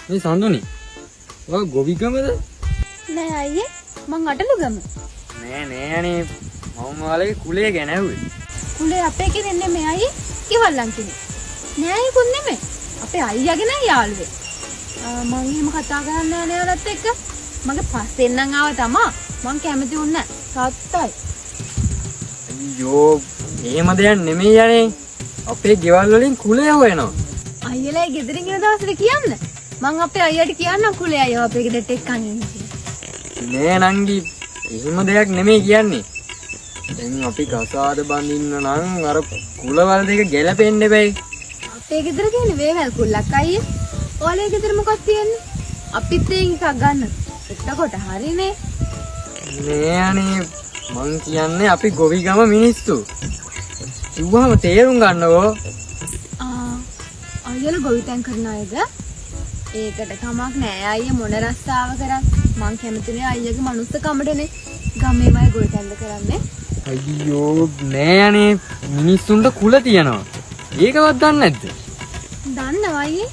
මේ සඳුනි. ඔය ගොවිගමද? නෑ අයියේ මං අටලුගම. නෑ අනේ මම ඔයාලගේ කුලේ ගැන ඇහුවේ. කුලේ අපේ කෙනෙක් නෙමෙයි අයියේ. කිවල්ලන් කෙනෙක්. නෑ ඒකුත් නෙමෙයි. අපේ අයියාගේ නෑ යාළුවේ. මං එහෙම කතා කරන්නේ නෑ නේලත් එක්ක. මගේ පස්සෙන් නම් ආව තමා. මං කැමති වුණේ නෑ. සත්තයි. අයියෝ එහෙම දෙයක් නෙමෙයි යන්නේ. අපේ ගෙවල් වලින් කුලේ හොයනවා. අයියලා ගෙදරින් එන දවසට කියන්න. මං අපේ අයියට කියන්නම් කුලේ අයියෝ අපේ ගෙදරට එක්කන් එන්නේ කියලා. නෑ නංගි එහෙම දෙයක් නෙමෙයි කියන්නේ. දැන් අපි කසාද බඳින්න නම් අර කුලවල දෙක ගැලපෙන්න බෑ. අපේ ගෙදර තියෙන වේවැල් කුල්ලක් අයියේ. ඔයාලේ ගෙදර මොකක්ද තියෙන්නේ? අපිත් එකක් ගන්න. එතකොට හරිනේ. නෑ අනේ මං කියන්නේ අපි ගොවිගම මිනිස්සු. කිව්වම තේරුම් ගන්නකෝ. අයියලා ගොවිතැන් කරන අයද? ඒකට කමක් නෑ අයියා මොන රස්සාව කරත් මං කැමතිනේ අයියාගේ මනුස්සකමටනේ. ගමේමයි ගොවිතැන්ද කරන්නේ. අයියෝ නෑ අනේ මිනිස්සුන්ට කුල තියනවා. ඒකවත් දන්නේ නැද්ද? දන්නවා අයියේ.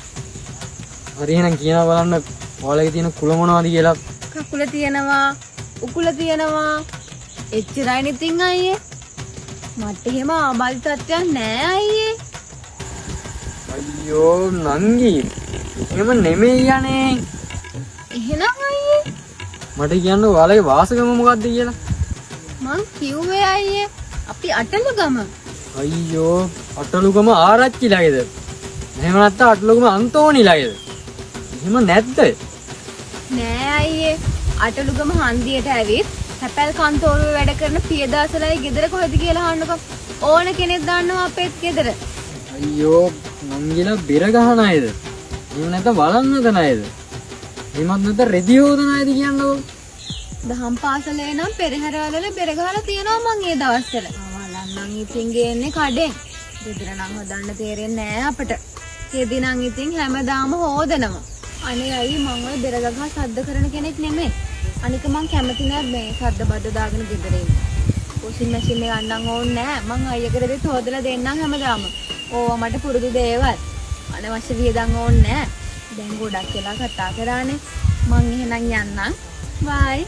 හරි එහෙනම් කියනවා බලන්න ඔයාලගේ තියෙන කුල මොනවද කියලා. කකුල තියෙනවා, උකුල තියෙනවා. එච්චරයි ඉතින් අයියේ. මට එහෙම ආබාධ තත්ත්වයක් නෑ අයියේ. අයියෝ නංගි එහෙම නෙමෙයි යන්නේ. එහෙනම් අයියේ මට කියන්න ඔයාලගේ වාසගම මොකද්ද කියලා. මං කිව්වේ අයියේ අපි අටලුගම. අයියෝ අටලුගම ආරච්චිලාගේද? එහෙම නැත්නම් අටලුගම අන්තෝනිලාගේද? එහෙම නැද්ද? නෑ අයියේ අටලුගම හන්දියට ඇවිත් හැපැල් කන්තෝරුවේ වැඩ කරන පියදාසලයි ගෙදර කොහෙද කියලා අහන්නකෝ. ඕන කෙනෙක් දන්නවා අපේත් ගෙදර. අයියෝ නංගිලා බෙර ගහන අයද? එහෙම නැත්නම් වළං හදන අයද? එහෙමත් නැත්නම් රෙදි හොදන අයද කියන්නකෝ. දහම් පාසලේ නම් පෙරහැරවල බෙර ගහලා තියෙනවා මං ඒ දවස්වල. වළං නම් ඉතින් ගේන්නේ කඩෙන්. ගෙදර නම් හදන්න තේරෙන්නේ නෑ අපට. කෙදි නම් ඉතින් හැමදාම හොදනවා. අනේ අයියේ මං ඔය බෙර ගහ සද්ද කරන කෙනෙක් නෙමෙයි. අනික මං කැමති නෑ මේ සද්ද බද්ද දාගෙන ගෙදර ඉන්න. වොෂින් මැෂින් එක ගන්නන් ඕනේ නෑ. මං අයියකට දෙත් හොදලා දෙන්නම් හැමදාම. ඕවා මට පුරුදු දේවල්. අනවශ්‍ය වියදම් ඕනේ නෑ. දැන් ගොඩක් වෙලා කතා කරානේ. මං එහෙනම් යන්නම්. බයි.